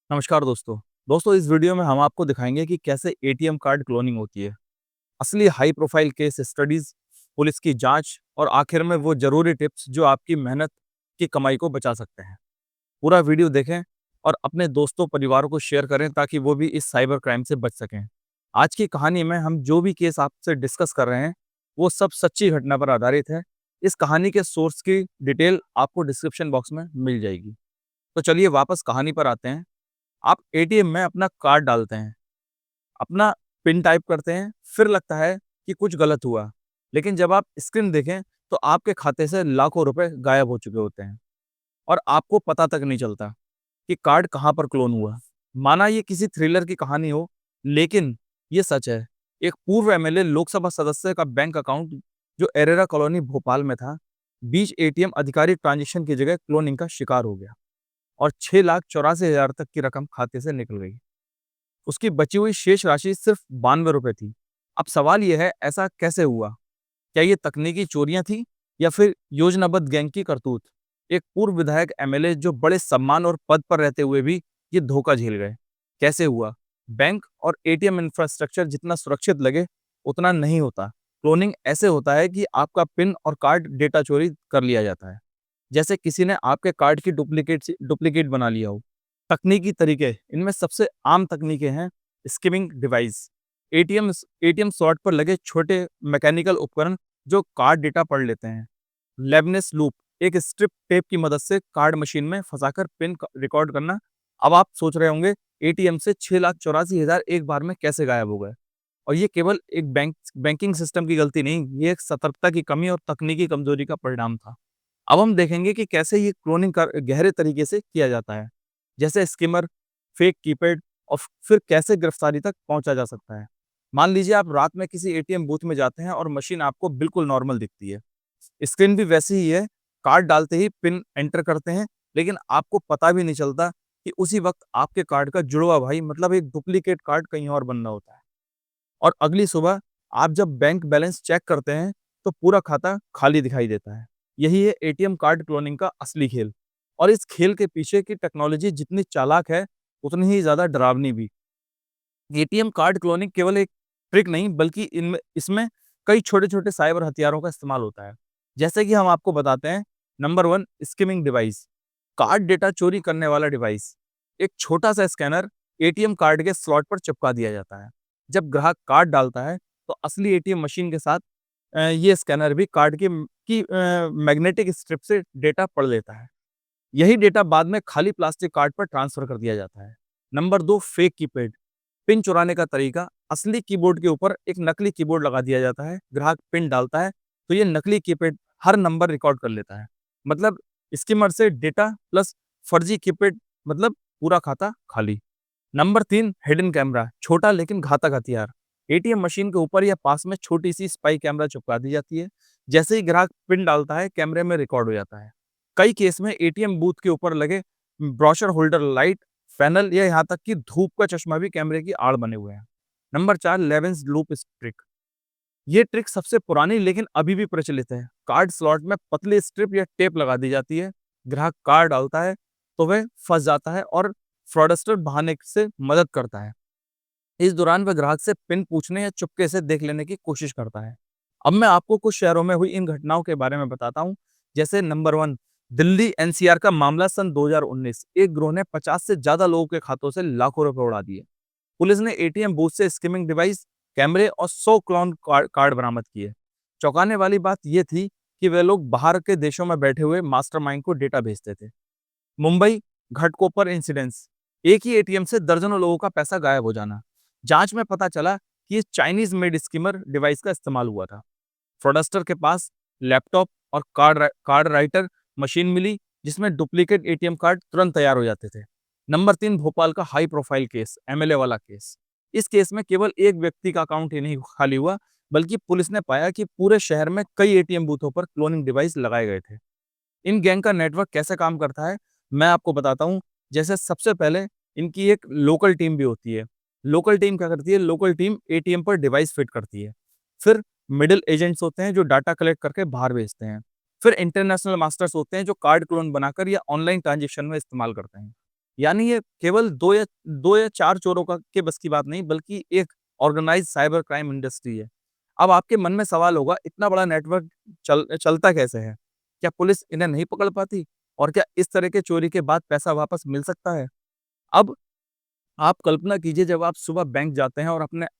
नमस्कार दोस्तों। इस वीडियो में हम आपको दिखाएंगे कि कैसे एटीएम कार्ड क्लोनिंग होती है, असली high profile case studies, police की जांच और आखिर में वो जरूरी टिप्स जो आपकी मेहनत की कमाई को बचा सकते हैं। पूरा वीडियो देखें और अपने दोस्तों परिवारों को शेयर करें ताकि वो भी इस साइबर क्राइम से बच सकें। आज की कहानी में हम जो भी केस आपसे डिस्कस कर रहे हैं वो सब सच्ची घटना पर आधारित है। इस कहानी के सोर्स की डिटेल आपको डिस्क्रिप्शन बॉक्स में मिल जाएगी। तो चलिए वापस कहानी पर आते हैं। आप एटीएम में अपना कार्ड डालते हैं, अपना पिन टाइप करते हैं, फिर लगता है कि कुछ गलत हुआ। लेकिन जब आप स्क्रीन देखें तो आपके खाते से लाखों रुपए गायब हो चुके होते हैं और आपको पता तक नहीं चलता कि कार्ड कहाँ पर क्लोन हुआ। माना ये किसी थ्रिलर की कहानी हो, लेकिन ये सच है। एक पूर्व एमएलए लोकसभा सदस्य का बैंक अकाउंट जो एरेरा कॉलोनी भोपाल में था, बीच एटीएम अधिकारी ट्रांजैक्शन की जगह क्लोनिंग का शिकार हो गया और 6,84,000 तक की रकम खाते से निकल गई। उसकी बची हुई शेष राशि सिर्फ 92 रुपए थी। अब सवाल यह है, ऐसा कैसे हुआ? क्या ये तकनीकी चोरियां थी या फिर योजनाबद्ध गैंग की करतूत? एक पूर्व विधायक एमएलए जो बड़े सम्मान और पद पर रहते हुए भी ये धोखा झेल गए। कैसे हुआ? बैंक और एटीएम इंफ्रास्ट्रक्चर जितना सुरक्षित लगे उतना नहीं होता। क्लोनिंग ऐसे होता है कि आपका पिन और कार्ड डेटा चोरी कर लिया जाता है, जैसे किसी ने आपके कार्ड की डुप्लीकेट बना लिया हो। तकनीकी तरीके, इनमें सबसे आम तकनीकें हैं स्किमिंग डिवाइस, एटीएम स्लॉट पर लगे छोटे मैकेनिकल उपकरण जो कार्ड डेटा पढ़ लेते हैं। लेबनेस लूप, एक स्ट्रिप टेप की मदद से कार्ड मशीन में फंसाकर पिन रिकॉर्ड करना। अब आप सोच रहे होंगे एटीएम से 6,84,000 एक बार में कैसे गायब हो गए? और ये केवल एक बैंकिंग सिस्टम की गलती नहीं, ये एक सतर्कता की कमी और तकनीकी कमजोरी का परिणाम था। अब हम देखेंगे कि कैसे ये क्लोनिंग कर गहरे तरीके से किया जाता है, जैसे स्किमर, फेक कीपैड और फिर कैसे गिरफ्तारी तक पहुंचा जा सकता है। मान लीजिए आप रात में किसी एटीएम बूथ में जाते हैं और मशीन आपको बिल्कुल नॉर्मल दिखती है। स्क्रीन भी वैसी ही है, कार्ड डालते ही पिन एंटर करते हैं, लेकिन आपको पता भी नहीं चलता कि उसी वक्त आपके कार्ड का जुड़वा भाई मतलब एक डुप्लीकेट कार्ड कहीं और बनना होता है। और अगली सुबह आप जब बैंक बैलेंस चेक करते हैं तो पूरा खाता खाली दिखाई देता है। यही है एटीएम कार्ड क्लोनिंग का असली खेल। और इस खेल के पीछे की टेक्नोलॉजी जितनी चालाक है उतनी ही ज्यादा डरावनी भी। एटीएम कार्ड क्लोनिंग केवल एक ट्रिक नहीं बल्कि इनमें इसमें कई छोटे छोटे साइबर हथियारों का इस्तेमाल होता है। जैसे कि हम आपको बताते हैं, number one, skimming device, card data चोरी करने वाला डिवाइस। एक छोटा सा स्कैनर एटीएम कार्ड के स्लॉट पर चिपका दिया जाता है। जब ग्राहक कार्ड डालता है तो असली एटीएम मशीन के साथ ये स्कैनर भी कार्ड की मैग्नेटिक स्ट्रिप से डेटा पढ़ लेता है। यही डेटा बाद में खाली प्लास्टिक कार्ड पर ट्रांसफर कर दिया जाता है। नंबर दो, फेक कीपैड, पिन चुराने का तरीका। असली कीबोर्ड के ऊपर एक नकली कीबोर्ड लगा दिया जाता है। ग्राहक पिन डालता है तो ये नकली कीपैड हर नंबर रिकॉर्ड कर लेता है। मतलब स्किमर से डेटा प्लस फर्जी कीपैड, मतलब पूरा खाता खाली। नंबर तीन, हिडन कैमरा, छोटा लेकिन घातक हथियार। एटीएम मशीन के ऊपर या पास में छोटी सी स्पाई कैमरा चिपका दी जाती है। जैसे ही ग्राहक पिन डालता है कैमरे में रिकॉर्ड हो जाता है। कई केस में एटीएम बूथ के ऊपर लगे ब्रोशर होल्डर लाइट, पैनल या यहाँ तक कि धूप का चश्मा भी कैमरे की आड़ बने हुए हैं। नंबर चार, लेवेंस लूप ट्रिक। ये ट्रिक सबसे पुरानी लेकिन अभी भी प्रचलित है। कार्ड स्लॉट में पतली स्ट्रिप या टेप लगा दी जाती है। ग्राहक कार्ड डालता है तो वह फंस जाता है और फ्रॉडस्टर बहाने से मदद करता है। इस दौरान वह ग्राहक से पिन पूछने या चुपके से देख लेने की कोशिश करता है। अब मैं आपको कुछ शहरों में हुई इन घटनाओं के बारे में बताता हूँ। जैसे नंबर वन, दिल्ली एनसीआर का मामला सन 2019। एक गिरोह ने 50 से ज्यादा लोगों के खातों से लाखों रुपए उड़ा दिए। पुलिस ने एटीएम बूथ से स्किमिंग डिवाइस, कैमरे और 100 क्लोन कार्ड बरामद किए। चौंकाने वाली बात यह थी कि वे लोग बाहर के देशों में बैठे हुए मास्टरमाइंड को डेटा भेजते थे। मुंबई घटकोपर इंसिडेंस, एक ही एटीएम से दर्जनों लोगों का पैसा गायब हो जाना। जांच में पता चला कि ये चाइनीज मेड स्किमर डिवाइस का इस्तेमाल हुआ था। फ्रॉडस्टर के पास लैपटॉप और कार्ड राइटर मशीन मिली जिसमें डुप्लीकेट एटीएम कार्ड तुरंत तैयार हो जाते थे। नंबर तीन, भोपाल का हाई प्रोफाइल केस, एमएलए वाला केस। इस केस में केवल एक व्यक्ति का अकाउंट ही नहीं खाली हुआ, बल्कि पुलिस ने पाया कि पूरे शहर में कई एटीएम बूथों पर क्लोनिंग डिवाइस लगाए गए थे। इन गैंग का नेटवर्क कैसे काम करता है, मैं आपको बताता हूँ। जैसे सबसे पहले इनकी एक लोकल टीम भी होती है। लोकल टीम क्या करती है? लोकल टीम एटीएम पर डिवाइस फिट करती है। फिर मिडिल एजेंट्स होते हैं जो डाटा कलेक्ट करके बाहर भेजते हैं। फिर इंटरनेशनल मास्टर्स होते हैं जो कार्ड क्लोन बनाकर या ऑनलाइन ट्रांजेक्शन में इस्तेमाल करते हैं। यानी ये केवल 2 या 4 चोरों का के बस की बात नहीं, बल्कि एक ऑर्गेनाइज़्ड साइबर क्राइम इंडस्ट्री है। अब आपके मन में सवाल होगा, इतना बड़ा नेटवर्क चलता कैसे है? क्या पुलिस इन्हें नहीं पकड़ पाती? और क्या इस तरह के चोरी के बाद पैसा वापस मिल सकता है? अब आप कल्पना कीजिए, जब आप सुबह बैंक जाते हैं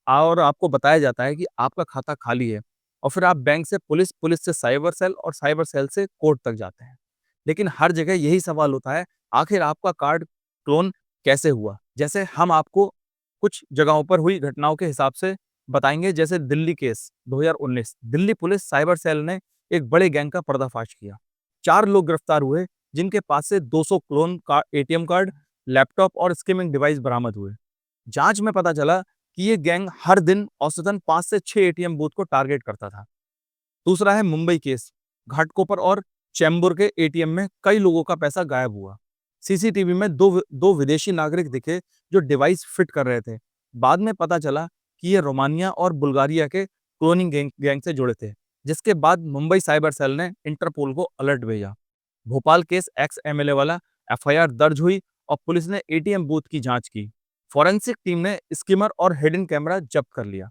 और आपको बताया जाता है कि आपका खाता खाली है, और फिर आप बैंक से पुलिस, पुलिस से साइबर सेल और साइबर सेल से कोर्ट तक जाते हैं। लेकिन हर जगह यही सवाल होता है, आखिर आपका कार्ड क्लोन कैसे हुआ? जैसे हम आपको कुछ जगहों पर हुई घटनाओं के हिसाब से बताएँगे, जैसे Delhi case 2019, Delhi police cyber cell ने एक बड़े गैंग का पर्दाफाश किया। 4 लोग गिरफ्तार हुए, जिनके पास से 200 क्लोन का एटीएम कार्ड, लैपटॉप और स्किमिंग डिवाइस बरामद हुए। जांच में पता चला कि ये गैंग हर दिन औसतन 5 से 6 एटीएम बूथ को टारगेट करता था। दूसरा है मुंबई केस। घाटकोपर और चेंबूर के एटीएम में कई लोगों का पैसा गायब हुआ। सीसीटीवी में दो विदेशी नागरिक दिखे जो डिवाइस फिट कर रहे थे। बाद में पता चला कि ये रोमानिया और बुल्गारिया के क्लोनिंग गैंग से जुड़े थे, जिसके बाद मुंबई साइबर सेल ने इंटरपोल को अलर्ट भेजा। भोपाल केस एक्स एमएलए वाला, एफआईआर दर्ज हुई और पुलिस ने एटीएम बूथ की जांच की। फॉरेंसिक टीम ने स्किमर और हिडन कैमरा जब्त कर लिया।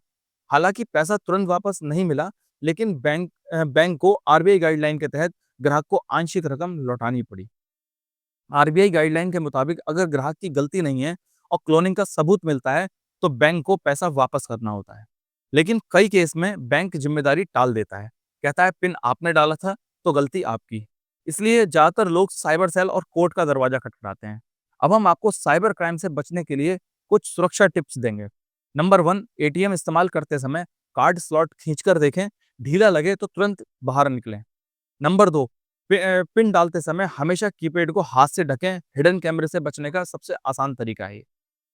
हालांकि पैसा तुरंत वापस नहीं मिला, लेकिन बैंक को आरबीआई गाइडलाइन के तहत ग्राहक को आंशिक रकम लौटानी पड़ी। आरबीआई गाइडलाइन के मुताबिक अगर ग्राहक की गलती नहीं है और क्लोनिंग का सबूत मिलता है, तो बैंक को पैसा वापस करना होता है। लेकिन कई केस में बैंक जिम्मेदारी टाल देता है, कहता है पिन आपने डाला था तो गलती आपकी। इसलिए ज्यादातर लोग साइबर सेल और कोर्ट का दरवाजा खटखटाते हैं। अब हम आपको साइबर क्राइम से बचने के लिए कुछ सुरक्षा टिप्स देंगे। नंबर 1, एटीएम इस्तेमाल करते समय कार्ड स्लॉट खींचकर देखें, ढीला लगे तो तुरंत बाहर निकलें। नंबर 2, पिन डालते समय हमेशा कीपैड को हाथ से ढकें, हिडन कैमरे से बचने का सबसे आसान तरीका है ये।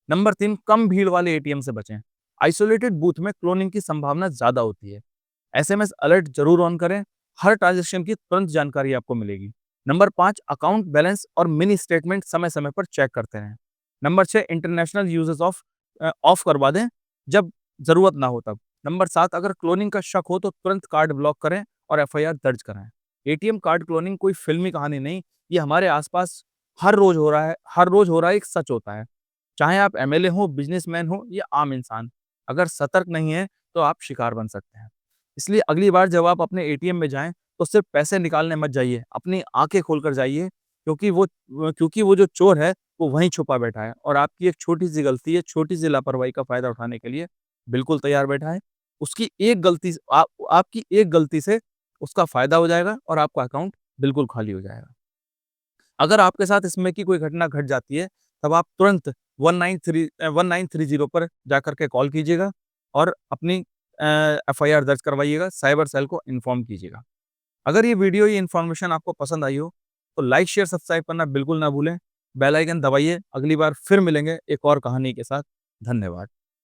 नंबर 3, कम भीड़ वाले एटीएम से बचें। आइसोलेटेड बूथ में क्लोनिंग की संभावना ज्यादा होती है। एसएमएस अलर्ट जरूर ऑन करें, हर ट्रांजैक्शन की तुरंत जानकारी आपको मिलेगी। नंबर 5, अकाउंट बैलेंस और मिनी स्टेटमेंट समय समय पर चेक करते रहें। नंबर 6, इंटरनेशनल यूजेस ऑफ करवा दें जब जरूरत ना हो तब। नंबर 7, अगर क्लोनिंग का शक हो तो तुरंत कार्ड ब्लॉक करें और एफआईआर दर्ज कराएं। एटीएम कार्ड क्लोनिंग कोई फिल्मी कहानी नहीं, ये हमारे आसपास हर रोज हो रहा है, एक सच होता है। चाहे आप एमएलए हो, बिजनेसमैन हो या आम इंसान, अगर सतर्क नहीं है तो आप शिकार बन सकते हैं। इसलिए अगली बार जब आप अपने एटीएम में जाएं, तो सिर्फ पैसे निकालने मत जाइए, अपनी आंखें खोलकर जाइए, क्योंकि वो जो चोर है वो वहीं छुपा बैठा है और आपकी एक छोटी सी गलती है, छोटी सी लापरवाही का फायदा उठाने के लिए बिल्कुल तैयार बैठा है। उसकी एक गलती से आपकी एक गलती से उसका फ़ायदा हो जाएगा और आपका अकाउंट बिल्कुल खाली हो जाएगा। अगर आपके साथ इसमें की कोई घटना घट जाती है, तब आप तुरंत 1930 पर जाकर के कॉल कीजिएगा और अपनी एफआईआर दर्ज करवाइएगा, साइबर सेल को इन्फॉर्म कीजिएगा। अगर ये इन्फॉर्मेशन आपको पसंद आई हो, तो लाइक, शेयर, सब्सक्राइब करना बिल्कुल ना भूलें। बेल आइकन दबाइए। अगली बार फिर मिलेंगे एक और कहानी के साथ। धन्यवाद।